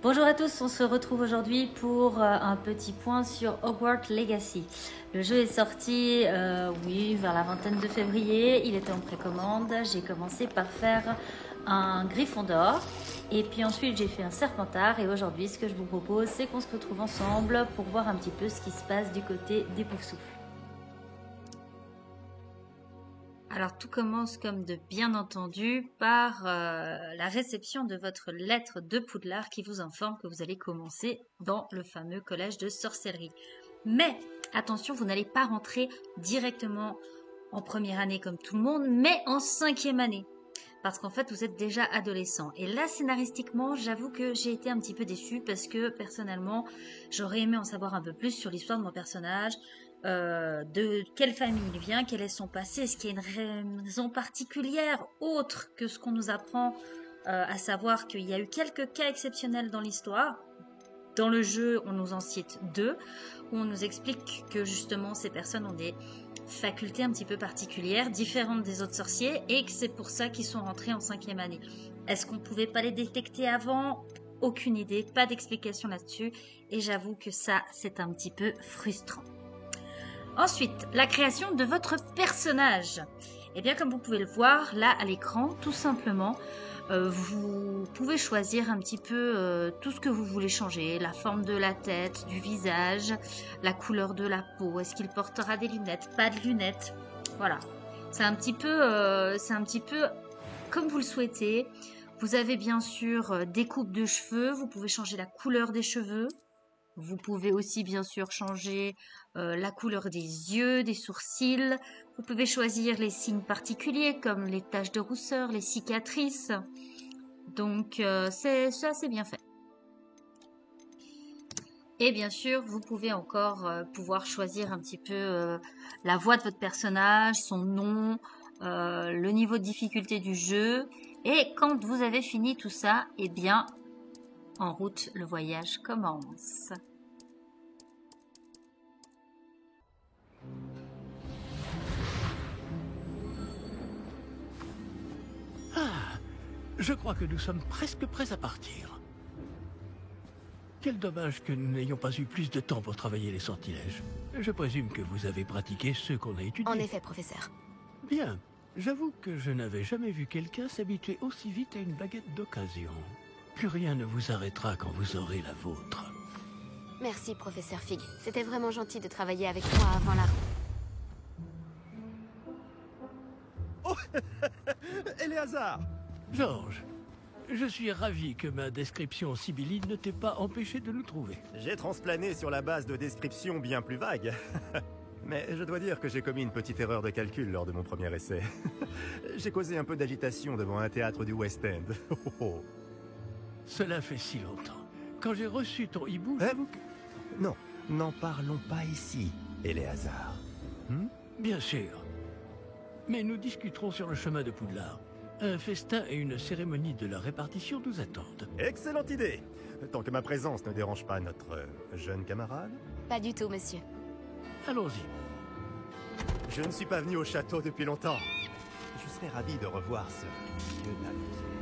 Bonjour à tous, on se retrouve aujourd'hui pour un petit point sur Hogwarts Legacy. Le jeu est sorti, vers la vingtaine de février, il était en précommande. J'ai commencé par faire un Gryffondor et puis ensuite j'ai fait un Serpentard et aujourd'hui ce que je vous propose c'est qu'on se retrouve ensemble pour voir un petit peu ce qui se passe du côté des Poufsouffles. Alors tout commence comme de bien entendu par la réception de votre lettre de Poudlard qui vous informe que vous allez commencer dans le fameux collège de sorcellerie. Mais attention, vous n'allez pas rentrer directement en première année comme tout le monde, mais en 5e année. Parce qu'en fait, vous êtes déjà adolescent. Et là, scénaristiquement, j'avoue que j'ai été un petit peu déçue parce que, personnellement, j'aurais aimé en savoir un peu plus sur l'histoire de mon personnage, de quelle famille il vient, quel est son passé, est-ce qu'il y a une raison particulière autre que ce qu'on nous apprend, à savoir qu'il y a eu quelques cas exceptionnels dans l'histoire. Dans le jeu, on nous en cite 2, où on nous explique que justement ces personnes ont des facultés un petit peu particulières, différentes des autres sorciers, et que c'est pour ça qu'ils sont rentrés en 5e année. Est-ce qu'on ne pouvait pas les détecter avant ? Aucune idée, pas d'explication là-dessus, et j'avoue que ça, c'est un petit peu frustrant. Ensuite, la création de votre personnage. Eh bien, comme vous pouvez le voir, là, à l'écran, tout simplement, vous pouvez choisir un petit peu tout ce que vous voulez changer, la forme de la tête, du visage, la couleur de la peau, est-ce qu'il portera des lunettes, pas de lunettes, voilà. C'est un petit peu comme vous le souhaitez. Vous avez bien sûr des coupes de cheveux, vous pouvez changer la couleur des cheveux. Vous pouvez aussi bien sûr changer la couleur des yeux, des sourcils. Vous pouvez choisir les signes particuliers comme les taches de rousseur, les cicatrices. Donc c'est assez bien fait. Et bien sûr, vous pouvez encore pouvoir choisir un petit peu la voix de votre personnage, son nom, le niveau de difficulté du jeu. Et quand vous avez fini tout ça, eh bien, en route, le voyage commence. Je crois que nous sommes presque prêts à partir. Quel dommage que nous n'ayons pas eu plus de temps pour travailler les sortilèges. Je présume que vous avez pratiqué ceux qu'on a étudiés. En effet, professeur. Bien. J'avoue que je n'avais jamais vu quelqu'un s'habituer aussi vite à une baguette d'occasion. Plus rien ne vous arrêtera quand vous aurez la vôtre. Merci, professeur Fig. C'était vraiment gentil de travailler avec moi avant la... Oh Éléazar! Georges, je suis ravi que ma description sibylline ne t'ait pas empêché de nous trouver. J'ai transplané sur la base de descriptions bien plus vagues. Mais je dois dire que j'ai commis une petite erreur de calcul lors de mon premier essai. J'ai causé un peu d'agitation devant un théâtre du West End. Cela fait si longtemps. Quand j'ai reçu ton hibou, j'avoue que... Non, n'en parlons pas ici, Éléazar. Bien sûr. Mais nous discuterons sur le chemin de Poudlard. Un festin et une cérémonie de la répartition nous attendent. Excellente idée! Tant que ma présence ne dérange pas notre jeune camarade. Pas du tout, monsieur. Allons-y. Je ne suis pas venu au château depuis longtemps. Je serais ravi de revoir ce vieux navet.